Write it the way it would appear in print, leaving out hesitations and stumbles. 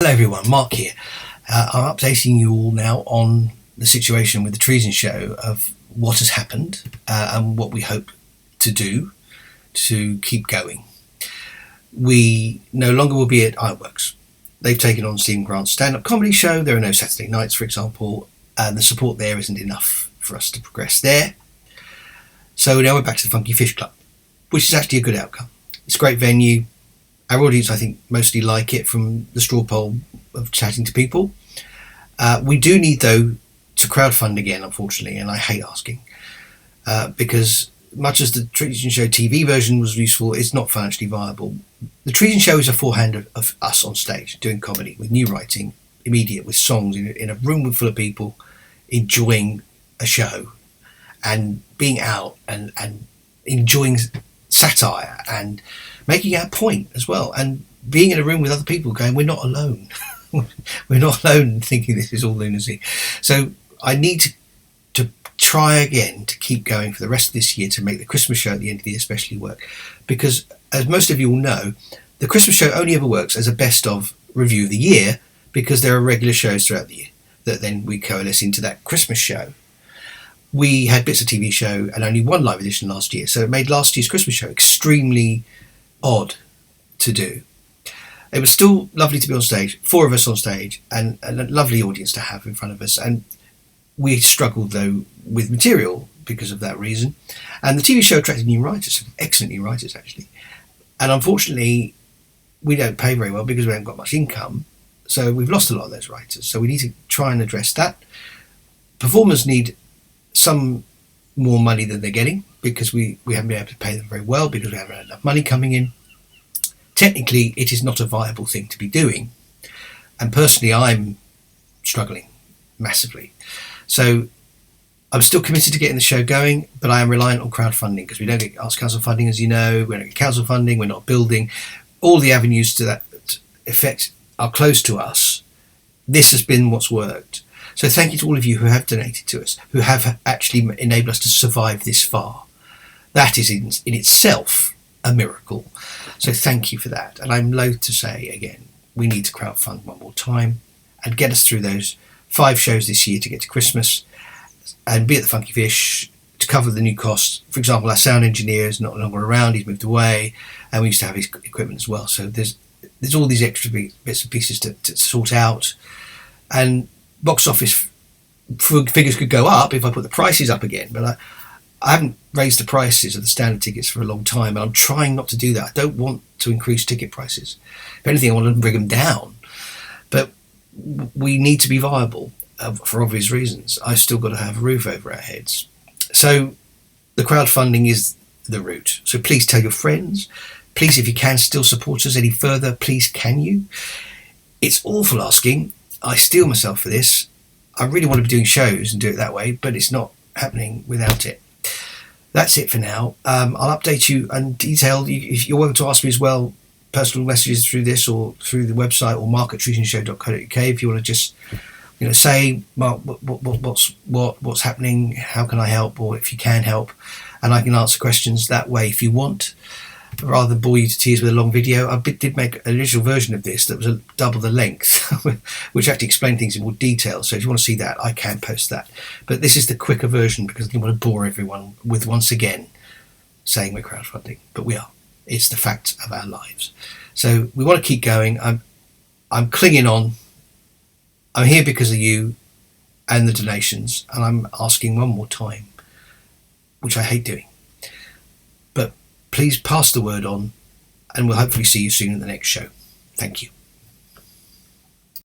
Hello everyone, Mark here. I'm updating you all now on the situation with the Treason Show of what has happened and what we hope to do to keep going. We no longer will be at Ironworks. They've taken on Stephen Grant's stand-up comedy show. There are no Saturday nights, for example, and the support there isn't enough for us to progress there. So now we're back to the Funky Fish Club, which is actually a good outcome. It's a great venue. Our audience, I think, mostly like it from the straw poll of chatting to people. We do need, though, to crowdfund again, unfortunately, and I hate asking, because much as the Treason Show TV version was useful, it's not financially viable. The Treason Show is a forehand of us on stage doing comedy with new writing, immediate, with songs in a room full of people enjoying a show and being out and enjoying satire and making our point as well, and being in a room with other people going, we're not alone. We're not alone thinking this is all lunacy. So I need to try again to keep going for the rest of this year to make the Christmas show at the end of the year especially work, because as most of you all know, the Christmas show only ever works as a best of review of the year, because there are regular shows throughout the year that then we coalesce into that Christmas show. We had bits of TV show and only one live edition last year, so it made last year's Christmas show extremely odd to do. It was still lovely to be on stage, 4 of us on stage, and a lovely audience to have in front of us, and we struggled though with material because of that reason. And the TV show attracted new writers, some excellent new writers actually, and unfortunately we don't pay very well because we haven't got much income, so we've lost a lot of those writers. So we need to try and address that. Performers need some more money than they're getting, because we haven't been able to pay them very well because we haven't had enough money coming in. Technically, it is not a viable thing to be doing, and personally I'm struggling massively. So I'm still committed to getting the show going, but I am reliant on crowdfunding, because we don't get Arts Council funding, as you know. We don't get council funding, we're not building. All the avenues to that effect are closed to us. This has been what's worked. So thank you to all of you who have donated to us, who have actually enabled us to survive this far. That is in itself a miracle. So thank you for that. And I'm loath to say again, we need to crowdfund one more time and get us through those 5 shows this year to get to Christmas, and be at the Funky Fish to cover the new costs. For example, our sound engineer is not longer around, he's moved away, and we used to have his equipment as well. So there's all these extra bits and pieces to sort out. And box office figures could go up if I put the prices up again, but I haven't raised the prices of the standard tickets for a long time, and I'm trying not to do that. I don't want to increase ticket prices. If anything, I want to bring them down. But we need to be viable for obvious reasons. I've still got to have a roof over our heads. So the crowdfunding is the route. So please tell your friends. Please, if you can still support us any further, please can you? It's awful asking. I steel myself for this. I really want to be doing shows and do it that way, but it's not happening without it. That's it for now. I'll update you in detail. If you're welcome to ask me as well, personal messages through this or through the website, or mark@treasonshow.co.uk if you want to just say, Mark, what's happening, how can I help, or if you can help, and I can answer questions that way if you want, rather than bore you to tears with a long video. I did make an initial version of this that was double the length, which actually explained things in more detail. So if you want to see that, I can post that. But this is the quicker version, because I didn't want to bore everyone with once again saying we're crowdfunding, but we are. It's the fact of our lives. So we want to keep going. I'm clinging on. I'm here because of you and the donations, and I'm asking one more time, which I hate doing. But please pass the word on, and we'll hopefully see you soon in the next show. Thank you.